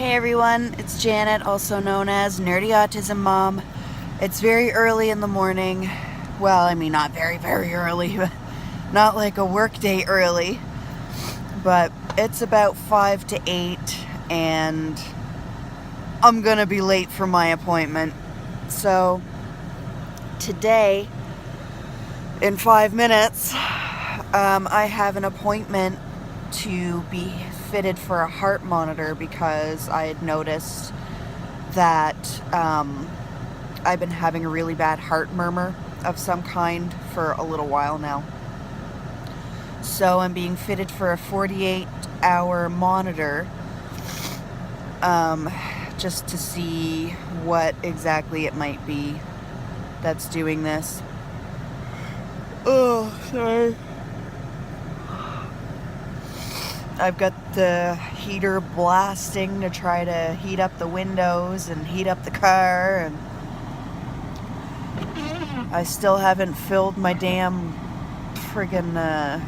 Hey everyone, it's Janet, also known as Nerdy Autism Mom. It's very early in the morning. Well, I mean, not very, very early, not like a work day early, but it's about 5 to 8, and I'm gonna be late for my appointment. So, today, in 5 minutes, I have an appointment to be fitted for a heart monitor because I had noticed that I've been having a really bad heart murmur of some kind for a little while now. So I'm being fitted for a 48-hour monitor just to see what exactly it might be that's doing this. Oh, sorry. I've got the heater blasting to try to heat up the windows and heat up the car, and I still haven't filled my damn friggin'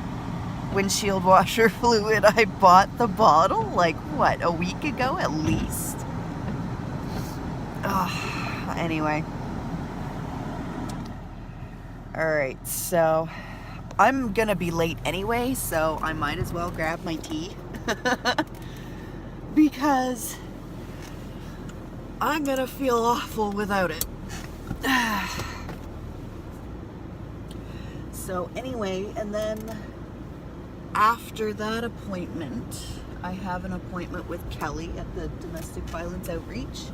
windshield washer fluid. I bought the bottle like, what, a week ago at least? Anyway. Alright, so I'm gonna be late anyway, so I might as well grab my tea because I'm gonna feel awful without it. So anyway, and then after that appointment, I have an appointment with Kelly at the Domestic Violence Outreach,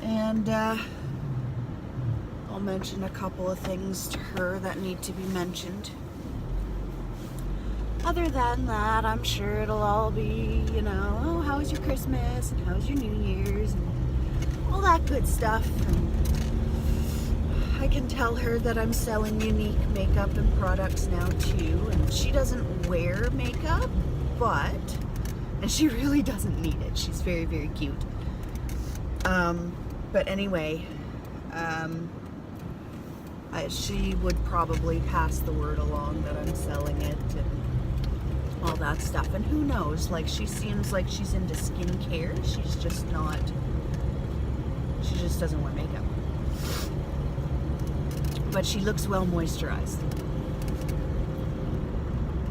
and I'll mention a couple of things to her that need to be mentioned. Other than that, I'm sure it'll all be, oh, how was your Christmas, and how was your New Year's, and all that good stuff. And I can tell her that I'm selling unique makeup and products now too, and she doesn't wear makeup, and she really doesn't need it. She's very, very cute. But anyway, she would probably pass the word along that I'm selling it and all that stuff. And who knows, like, she seems like she's into skincare. She's just not, she just doesn't wear makeup. But she looks well moisturized.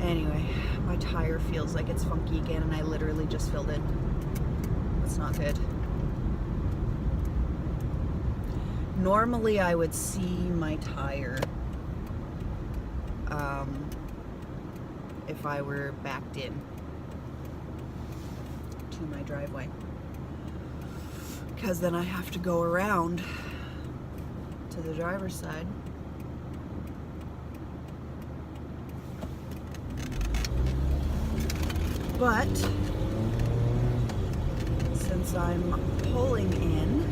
Anyway, my tire feels like it's funky again, and I literally just filled it. That's not good. Normally I would see my tire if I were backed in to my driveway, because then I have to go around to the driver's side. But since I'm pulling in,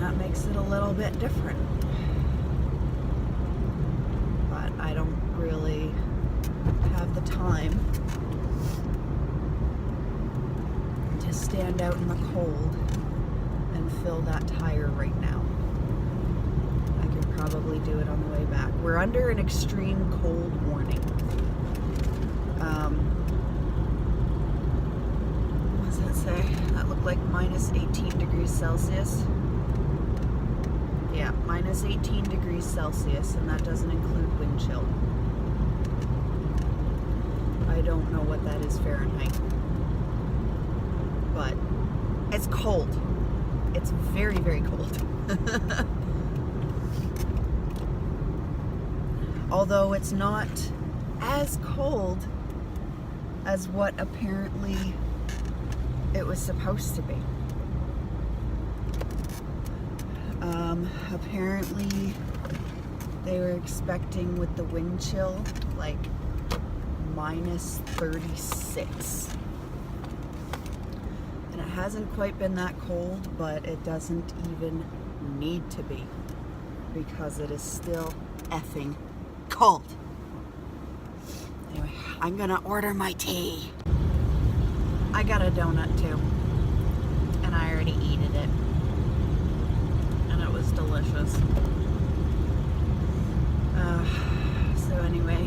that makes it a little bit different. But I don't really have the time to stand out in the cold and fill that tire right now. I could probably do it on the way back. We're under an extreme cold warning. What does that say? That looked like minus 18 degrees Celsius. Yeah, minus 18 degrees Celsius, and that doesn't include wind chill. I don't know what that is Fahrenheit. But it's cold. It's very, very cold. Although it's not as cold as what apparently it was supposed to be. Apparently they were expecting, with the wind chill, like minus 36. And it hasn't quite been that cold, but it doesn't even need to be, because it is still effing cold. Anyway, I'm gonna order my tea. I got a donut too, and I already eaten it, and it was delicious. So anyway,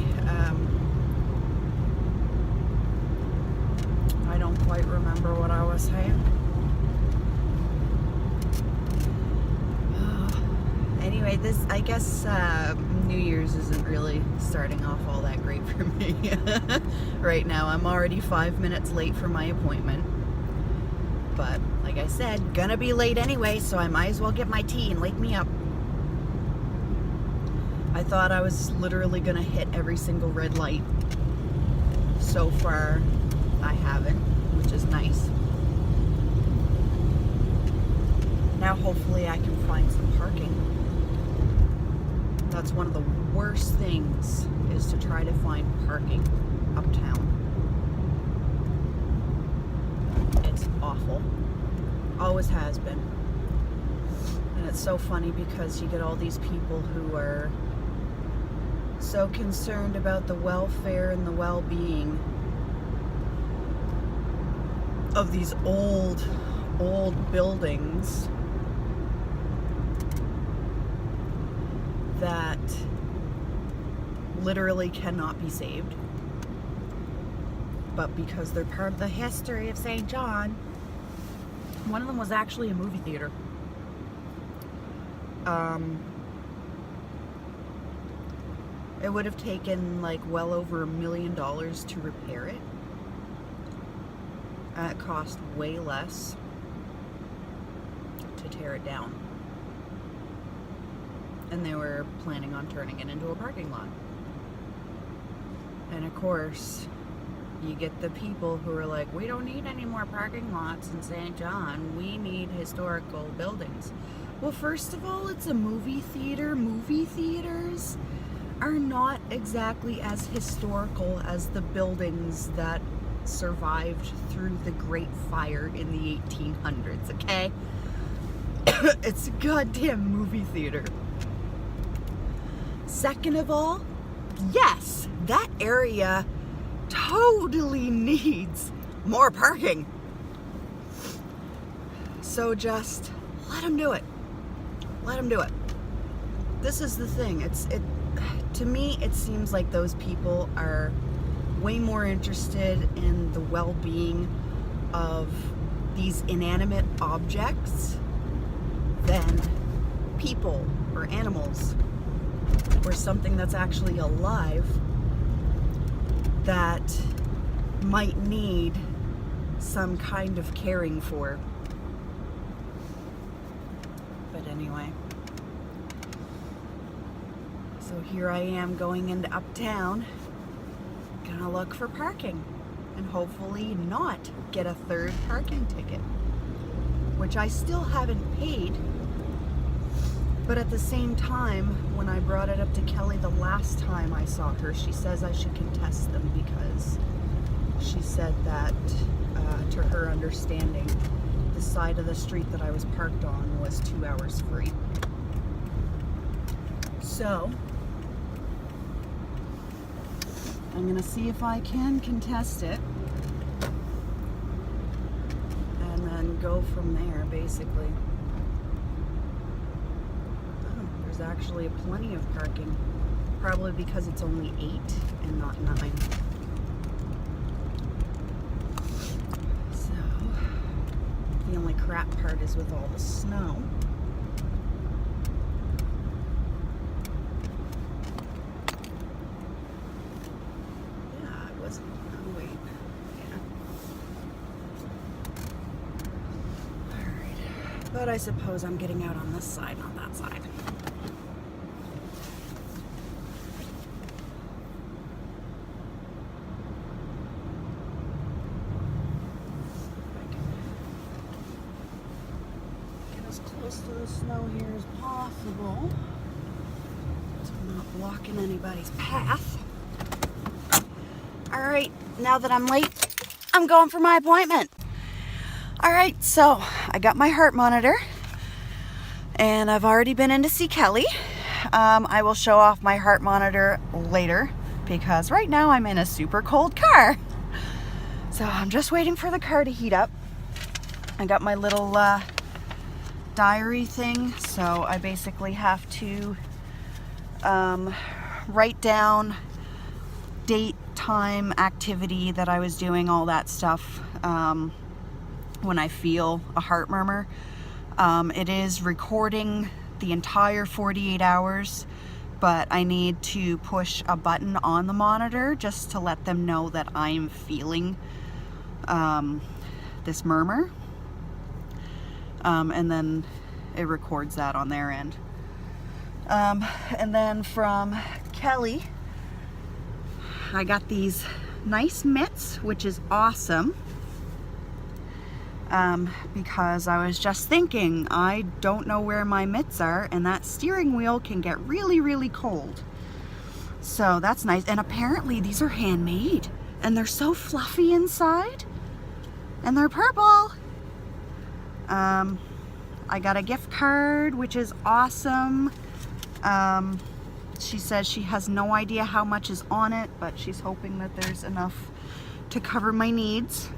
remember what I was saying. Anyway, I guess New Year's isn't really starting off all that great for me right now. I'm already 5 minutes late for my appointment. But like I said, gonna be late anyway, so I might as well get my tea and wake me up. I thought I was literally gonna hit every single red light. So far, I haven't, which is nice. Now hopefully I can find some parking. That's one of the worst things, is to try to find parking uptown. It's awful. Always has been. And it's so funny because you get all these people who are so concerned about the welfare and the well-being of these old buildings that literally cannot be saved. But because they're part of the history of St. John, one of them was actually a movie theater. It would have taken like well over $1 million to repair it. It cost way less to tear it down. And they were planning on turning it into a parking lot. And of course, you get the people who are like, we don't need any more parking lots in St. John. We need historical buildings. Well, first of all, it's a movie theater. Movie theaters are not exactly as historical as the buildings that survived through the Great Fire in the 1800s, okay? It's a goddamn movie theater. Second of all, yes, that area totally needs more parking. So just let them do it. Let them do it. This is the thing. To me, it seems like those people are way more interested in the well-being of these inanimate objects than people or animals or something that's actually alive that might need some kind of caring for. But anyway, so here I am going into uptown, gonna look for parking and hopefully not get a third parking ticket, which I still haven't paid. But at the same time, when I brought it up to Kelly the last time I saw her, she says I should contest them because she said that, to her understanding, the side of the street that I was parked on was 2 hours free. So, I'm gonna see if I can contest it and then go from there, basically. There's actually plenty of parking, probably because it's only 8 and not 9. So, the only crap part is with all the snow. Yeah, it wasn't. Oh, wait. Yeah. Alright. But I suppose I'm getting out on this side, not that side. To the snow here as possible, so I'm not blocking anybody's path. Alright, now that I'm late, I'm going for my appointment. Alright, so I got my heart monitor and I've already been in to see Kelly. I will show off my heart monitor later because right now I'm in a super cold car. So I'm just waiting for the car to heat up. I got my little diary thing, so I basically have to write down date, time, activity that I was doing, all that stuff, when I feel a heart murmur. It is recording the entire 48 hours, but I need to push a button on the monitor just to let them know that I'm feeling this murmur. And then it records that on their end. And then from Kelly, I got these nice mitts, which is awesome. Because I was just thinking, I don't know where my mitts are, and that steering wheel can get really, really cold. So that's nice. And apparently these are handmade, and they're so fluffy inside, and they're purple. I got a gift card, which is awesome. She says she has no idea how much is on it, but she's hoping that there's enough to cover my needs.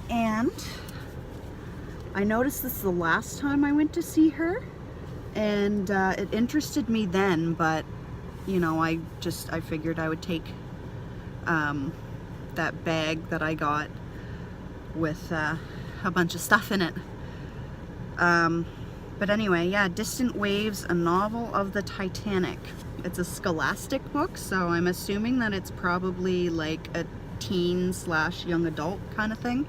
And I noticed this the last time I went to see her, and it interested me then, but you know, I figured I would take that bag that I got with a bunch of stuff in it. But anyway, yeah, Distant Waves, a novel of the Titanic. It's a scholastic book, so I'm assuming that it's probably like a teen/young adult kind of thing.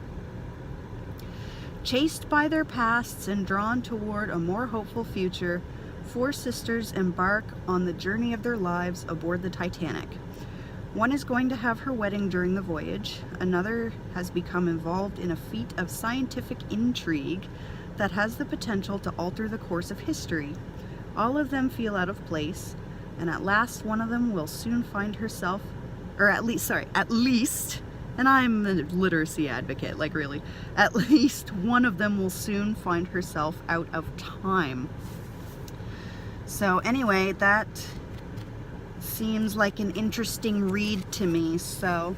Chased by their pasts and drawn toward a more hopeful future, four sisters embark on the journey of their lives aboard the Titanic. One is going to have her wedding during the voyage. Another has become involved in a feat of scientific intrigue that has the potential to alter the course of history. All of them feel out of place, and at last one of them will soon find herself, or at least, and I'm a literacy advocate, like really, at least one of them will soon find herself out of time. So anyway, that seems like an interesting read to me, so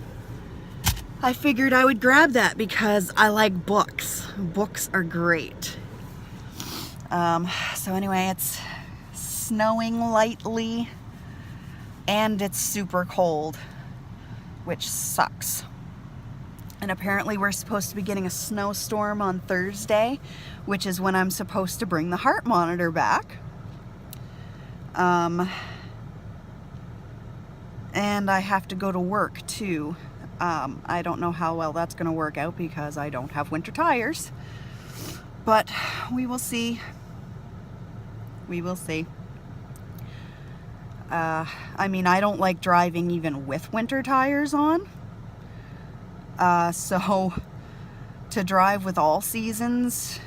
I figured I would grab that because I like books. Books are great. So anyway, it's snowing lightly and it's super cold, which sucks. And apparently we're supposed to be getting a snowstorm on Thursday, which is when I'm supposed to bring the heart monitor back. And I have to go to work too. I don't know how well that's going to work out because I don't have winter tires. But we will see. We will see. I mean, I don't like driving even with winter tires on. So to drive with all seasons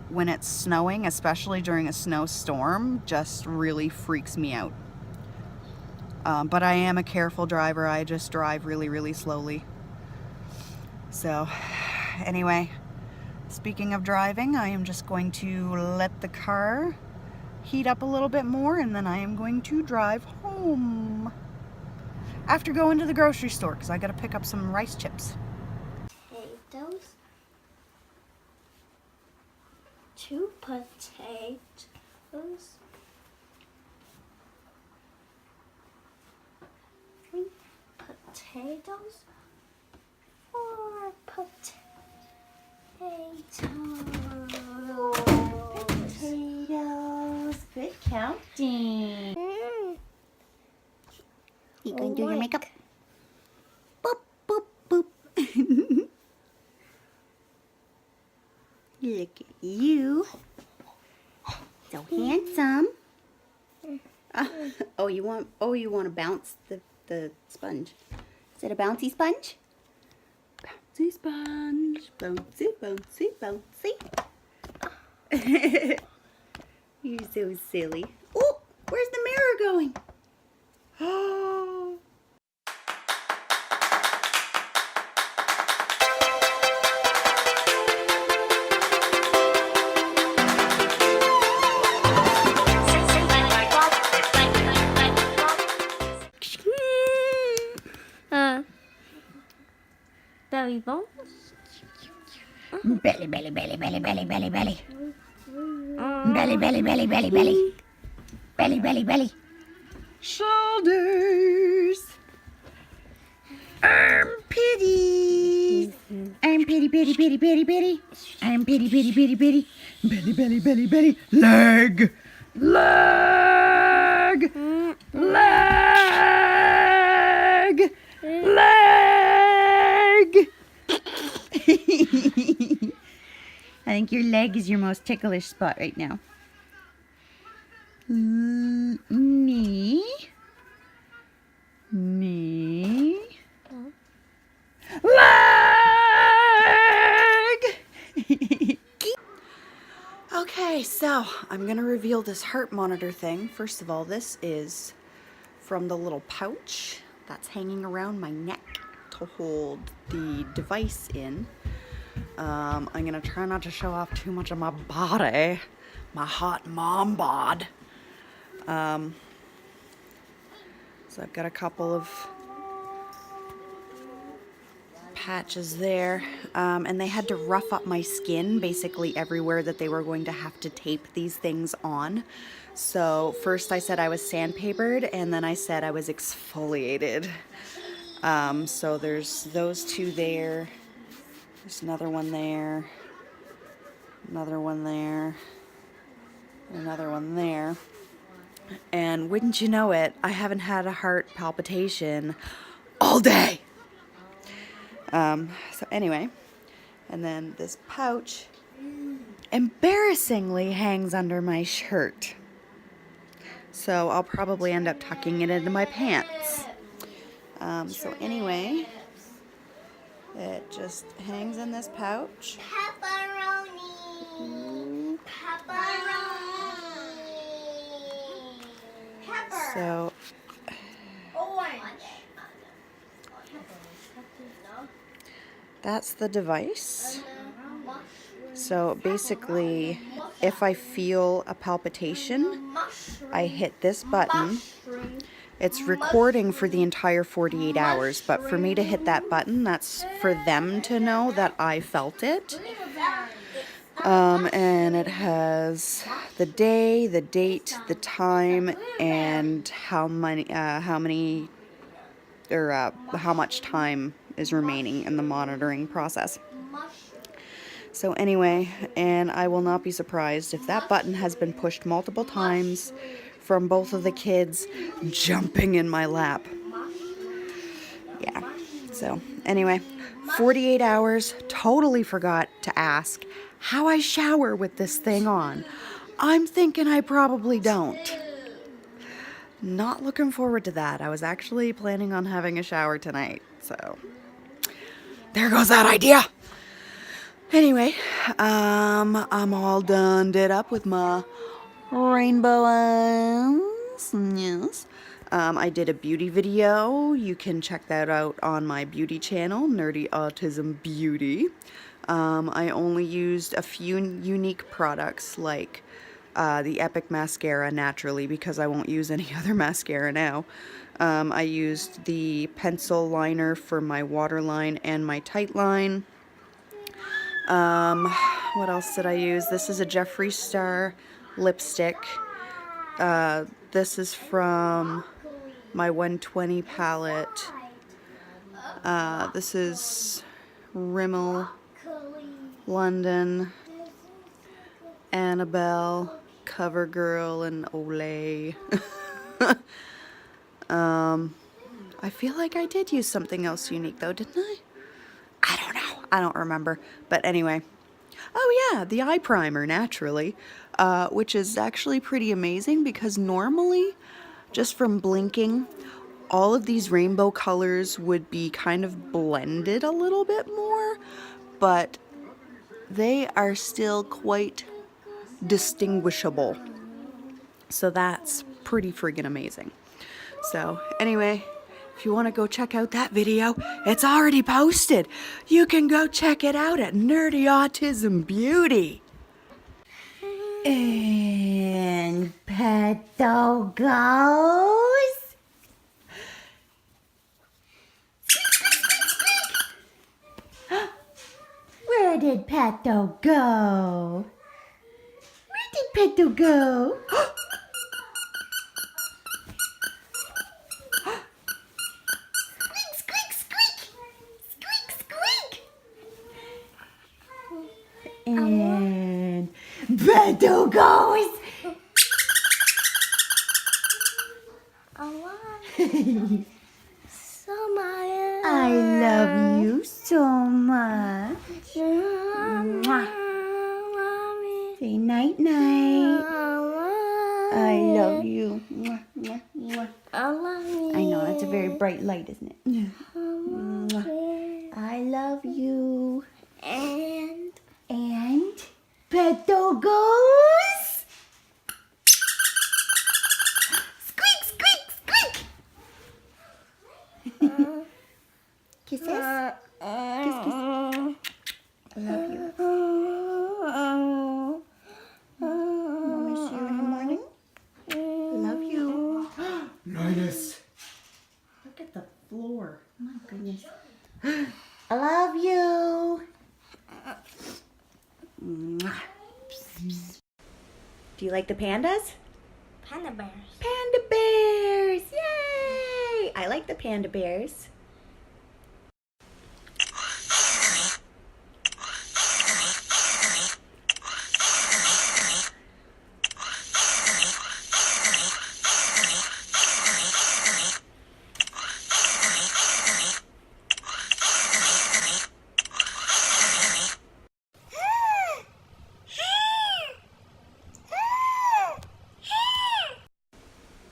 when it's snowing, especially during a snowstorm, just really freaks me out. But I am a careful driver. I just drive really, really slowly. So anyway, speaking of driving, I am just going to let the car heat up a little bit more, and then I am going to drive home after going to the grocery store because I got to pick up some rice chips. Potatoes, 2 potatoes, 3 potatoes, 4 potatoes. Potatoes. Good counting. You gonna do your makeup? Boop, boop, boop. Look at you. So handsome. Oh, you want to bounce the sponge. Is it a bouncy sponge? Bouncy sponge. Bouncy, bouncy, bouncy. You're so silly. Oh, where's the mirror going? Oh. Belly bump. Belly, belly, belly, belly, belly, belly, belly. Belly, belly, belly, belly, belly. Belly, belly, belly. Shoulders. Armpitties. I'm Pitty, Pitty, Pitty, Pitty, Pitty. I'm Pitty, Pitty, Pitty, Pitty. Belly, belly, belly, belly. Leg. Leg. Leg. Leg. I think your leg is your most ticklish spot right now. Knee. Knee. Leg! Okay, so I'm gonna reveal this heart monitor thing. First of all, this is from the little pouch that's hanging around my neck to hold the device in. I'm gonna try not to show off too much of my body, my hot mom bod. So I've got a couple of patches there, and they had to rough up my skin basically everywhere that they were going to have to tape these things on. So first I said I was sandpapered, and then I said I was exfoliated. So there's those two there. There's another one there, another one there, another one there. And wouldn't you know it, I haven't had a heart palpitation all day. So anyway, and then this pouch embarrassingly hangs under my shirt. So I'll probably end up tucking it into my pants. So anyway, it just hangs in this pouch. Pepperoni. Pepperoni. Pepper. So that's the device. So basically, if I feel a palpitation, I hit this button. It's recording for the entire 48 hours, but for me to hit that button, that's for them to know that I felt it. And it has the day, the date, the time, and how much time is remaining in the monitoring process. So anyway, and I will not be surprised if that button has been pushed multiple times from both of the kids jumping in my lap. Yeah, so anyway, 48 hours, totally forgot to ask how I shower with this thing on. I'm thinking I probably don't. Not looking forward to that. I was actually planning on having a shower tonight, so there goes that idea. Anyway, I'm all done did up with my rainbow eyes. Yes. I did a beauty video. You can check that out on my beauty channel, Nerdy Autism Beauty. I only used a few unique products like the Epic Mascara naturally because I won't use any other mascara now. I used the pencil liner for my waterline and my tight line. What else did I use? This is a Jeffree Star lipstick. This is from my 120 palette. This is Rimmel, London, Annabelle, CoverGirl, and Olay. I feel like I did use something else unique though, didn't I? I don't know. I don't remember. But anyway. Oh yeah, the eye primer, naturally. Which is actually pretty amazing because normally, just from blinking, all of these rainbow colors would be kind of blended a little bit more. But they are still quite distinguishable. So that's pretty friggin' amazing. So anyway, if you want to go check out that video, it's already posted. You can go check it out at Nerdy Autism Beauty. And Petal goes. Where did Petal go? Where did Petal go? Squeak, squeak, squeak. Squeak, squeak. Beto goes. I love you so much. Mwah. Say night night. I love you. Mwah, mwah, mwah. I know that's a very bright light, isn't it? Mwah. I love you. And Beto goes. Squeak, squeak, squeak. Kisses. Kiss, kiss. I love you. I'll miss you in the morning. Love you. Linus. Look at the floor. My goodness. I love you. Do you like the pandas? Panda bears. Panda bears! Yay! I like the panda bears.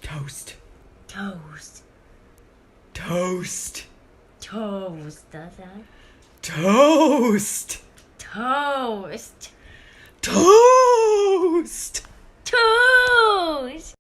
Toast. Toast. Toast. Toast, does that? Toast. Toast. Toast. Toast.